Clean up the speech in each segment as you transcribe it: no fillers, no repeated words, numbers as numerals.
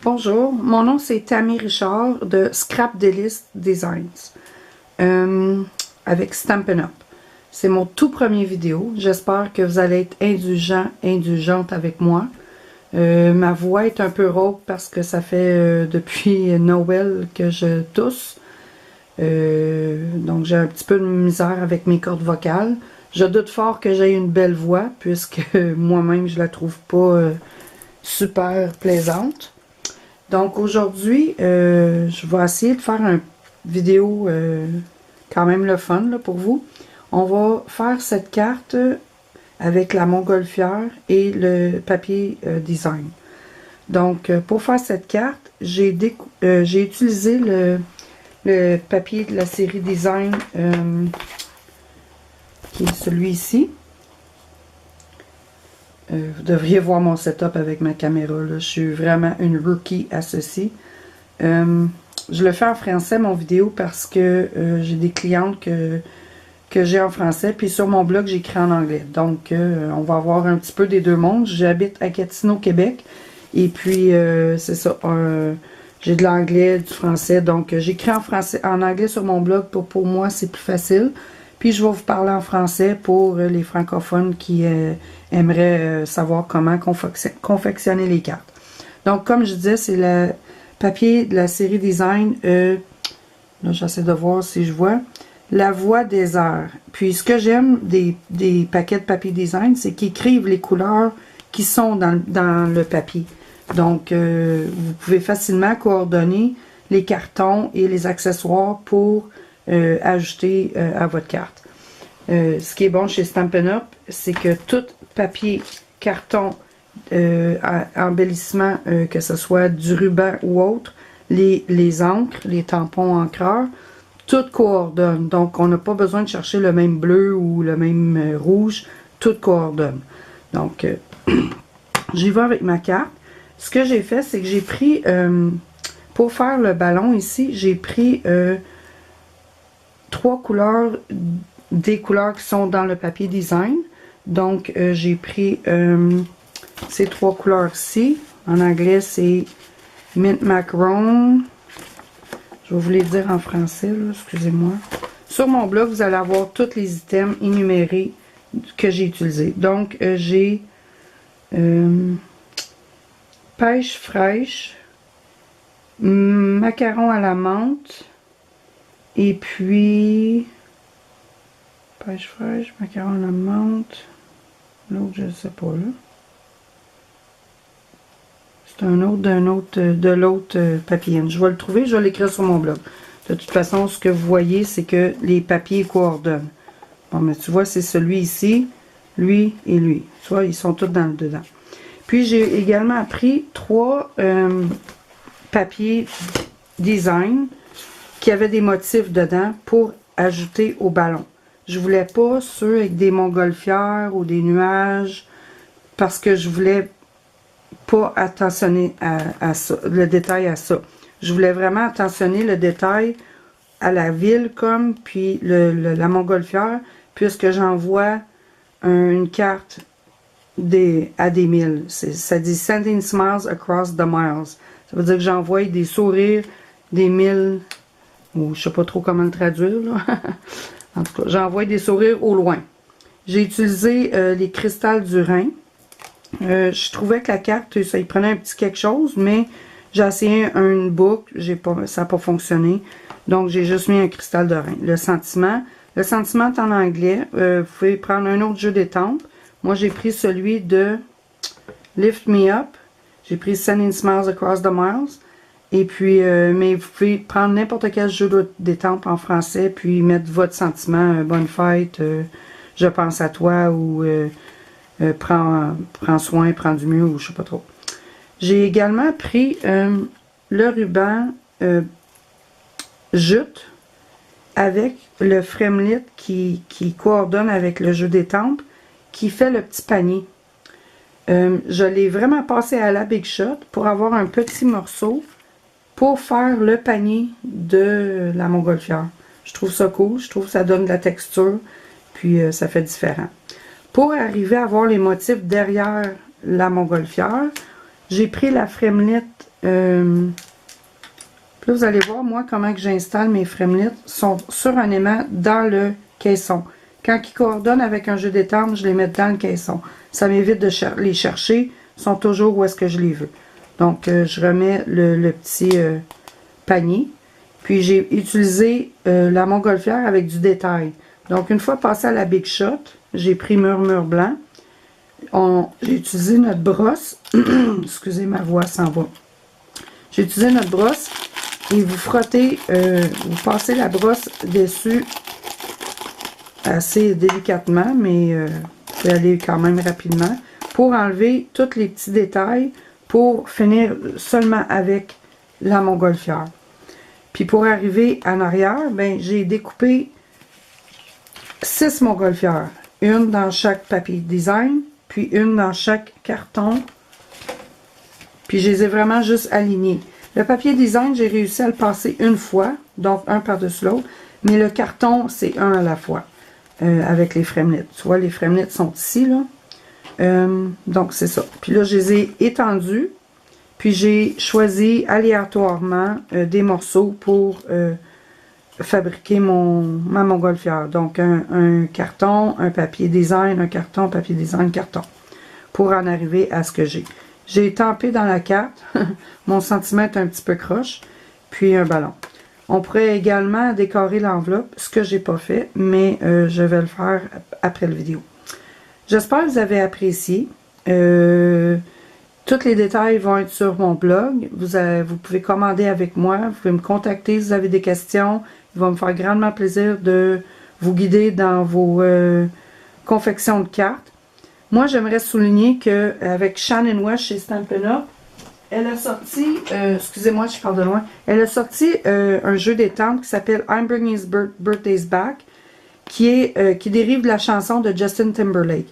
Bonjour, mon nom c'est Tammy Richard de Scrap Délice Designs avec Stampin' Up. C'est mon tout premier vidéo. J'espère que vous allez être indulgente avec moi. Ma voix est un peu rauque parce que ça fait depuis Noël que je tousse. Donc j'ai un petit peu de misère avec mes cordes vocales. Je doute fort que j'ai une belle voix puisque moi-même je la trouve pas super plaisante. Donc aujourd'hui, je vais essayer de faire une vidéo quand même le fun là, pour vous. On va faire cette carte avec la montgolfière et le papier design. Donc pour faire cette carte, j'ai utilisé le papier de la série design qui est celui-ci. Vous devriez voir mon setup avec ma caméra. Là. Je suis vraiment une rookie à ceci. Je le fais en français, mon vidéo, parce que j'ai des clientes que j'ai en français. Puis sur mon blog, j'écris en anglais. Donc, on va avoir un petit peu des deux mondes. J'habite à Gatineau, Québec. Et puis, c'est ça. J'ai de l'anglais, du français. Donc, j'écris en anglais sur mon blog. Pour moi, c'est plus facile. Puis je vais vous parler en français pour les francophones qui aimeraient savoir comment confectionner les cartes. Donc comme je disais, c'est le papier de la série design. Là j'essaie de voir si je vois. La voix des airs. Puis ce que j'aime des paquets de papier design, c'est qu'ils écrivent les couleurs qui sont dans le papier. Donc vous pouvez facilement coordonner les cartons et les accessoires pour ajouter à votre carte. Ce qui est bon chez Stampin' Up, c'est que tout papier, carton, embellissement, que ce soit du ruban ou autre, les encres, les tampons encreurs, tout coordonne. Donc, on n'a pas besoin de chercher le même bleu ou le même rouge, tout coordonne. Donc, j'y vais avec ma carte. Ce que j'ai fait, c'est que j'ai pris, pour faire le ballon ici, j'ai pris trois couleurs, des couleurs qui sont dans le papier design. Donc, j'ai pris ces trois couleurs-ci. En anglais, c'est Mint Macaron. Je vais vous les dire en français, excusez-moi. Sur mon blog, vous allez avoir tous les items énumérés que j'ai utilisés. Donc, j'ai pêche fraîche, macaron à la menthe, et puis pêche fraîche, macaron à la menthe. L'autre, je ne sais pas là. C'est un autre de l'autre papier. Je vais le trouver, je vais l'écrire sur mon blog. De toute façon, ce que vous voyez, c'est que les papiers coordonnent. Bon, mais tu vois, c'est celui ici, lui et lui. Tu vois, ils sont tous dedans. Puis, j'ai également pris trois papiers design qui avaient des motifs dedans pour ajouter au ballon. Je voulais pas ceux avec des montgolfières ou des nuages parce que je voulais pas attentionner à ça, le détail à ça. Je voulais vraiment attentionner le détail à la ville comme, puis la montgolfière, puisque j'envoie une carte à des milles. Ça dit Sending Smiles Across the Miles. Ça veut dire que j'envoie des sourires des milles, ou je sais pas trop comment le traduire, là. En tout cas, j'envoie des sourires au loin. J'ai utilisé les cristals du Rhin. Je trouvais que la carte, ça y prenait un petit quelque chose, mais j'ai essayé une boucle, ça n'a pas fonctionné. Donc, j'ai juste mis un cristal de Rhin. Le sentiment est en anglais. Vous pouvez prendre un autre jeu d'étampes. Moi, j'ai pris celui de Lift Me Up. J'ai pris Sending Smiles Across the Miles. Et puis, mais vous pouvez prendre n'importe quel jeu d'étampes en français, puis mettre votre sentiment, bonne fête, je pense à toi, ou prends soin, prends du mieux, ou je sais pas trop. J'ai également pris le ruban jute avec le Fremlit qui coordonne avec le jeu d'étampes, qui fait le petit panier. Je l'ai vraiment passé à la Big Shot pour avoir un petit morceau pour faire le panier de la montgolfière. Je trouve ça cool, je trouve que ça donne de la texture, puis ça fait différent. Pour arriver à avoir les motifs derrière la montgolfière, j'ai pris la Fremlit là, vous allez voir, moi, comment que j'installe mes Fremlets. Sont sur un aimant dans le caisson. Quand ils coordonnent avec un jeu d'étampe, je les mets dans le caisson. Ça m'évite de les chercher. Ils sont toujours où est-ce que je les veux. Donc, je remets le petit panier. Puis, j'ai utilisé la montgolfière avec du détail. Donc, une fois passé à la Big Shot, j'ai pris murmure blanc. J'ai utilisé notre brosse. Excusez, ma voix s'en va. J'ai utilisé notre brosse et vous frottez, vous passez la brosse dessus assez délicatement, mais vous pouvez aller quand même rapidement pour enlever tous les petits détails pour finir seulement avec la montgolfière. Puis pour arriver en arrière, ben, j'ai découpé 6 montgolfières, une dans chaque papier design, puis une dans chaque carton, puis je les ai vraiment juste alignés. Le papier design, j'ai réussi à le passer une fois, donc un par-dessus l'autre, mais le carton, c'est un à la fois, avec les Fremlets. Tu vois, les Fremlets sont ici, là. Donc, c'est ça. Puis là, je les ai étendus, puis j'ai choisi aléatoirement des morceaux pour fabriquer ma montgolfière. Donc, un carton, un papier design, un carton, papier design, carton, pour en arriver à ce que j'ai. J'ai tempé dans la carte, mon centimètre un petit peu croche, puis un ballon. On pourrait également décorer l'enveloppe, ce que j'ai pas fait, mais je vais le faire après la vidéo. J'espère que vous avez apprécié. Tous les détails vont être sur mon blog. Vous pouvez commander avec moi, vous pouvez me contacter si vous avez des questions. Il va me faire grandement plaisir de vous guider dans vos confections de cartes. Moi, j'aimerais souligner qu'avec Shannon West chez Stampin' Up, elle a sorti, excusez-moi, je parle de loin, elle a sorti un jeu d'étampes qui s'appelle I'm Bringing His Birthdays Back, qui dérive de la chanson de Justin Timberlake.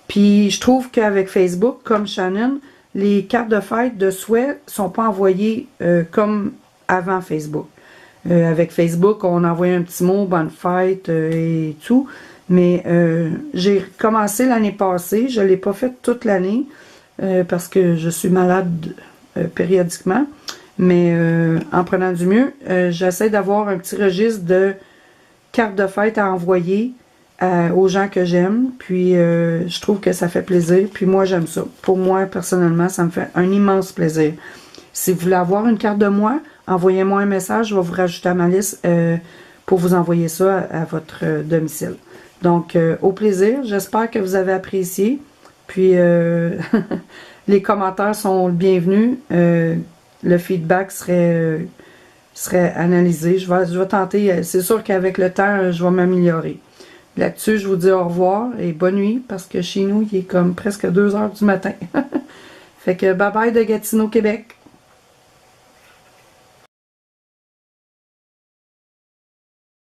Puis, je trouve qu'avec Facebook, comme Shannon, les cartes de fête de souhait sont pas envoyées comme avant Facebook. Avec Facebook, on envoyait un petit mot, bonne fête et tout. Mais j'ai commencé l'année passée, je ne l'ai pas fait toute l'année parce que je suis malade périodiquement. Mais en prenant du mieux, j'essaie d'avoir un petit registre de cartes de fête à envoyer aux gens que j'aime. Puis je trouve que ça fait plaisir. Puis moi, j'aime ça. Pour moi, personnellement, ça me fait un immense plaisir. Si vous voulez avoir une carte de moi, envoyez-moi un message, je vais vous rajouter à ma liste pour vous envoyer ça à votre domicile. Donc, au plaisir. J'espère que vous avez apprécié. Puis, les commentaires sont le bienvenu. Le feedback serait analysé. Je vais tenter. C'est sûr qu'avec le temps, je vais m'améliorer. Là-dessus, je vous dis au revoir et bonne nuit parce que chez nous, il est comme presque 2 heures du matin. Fait que bye bye de Gatineau, Québec.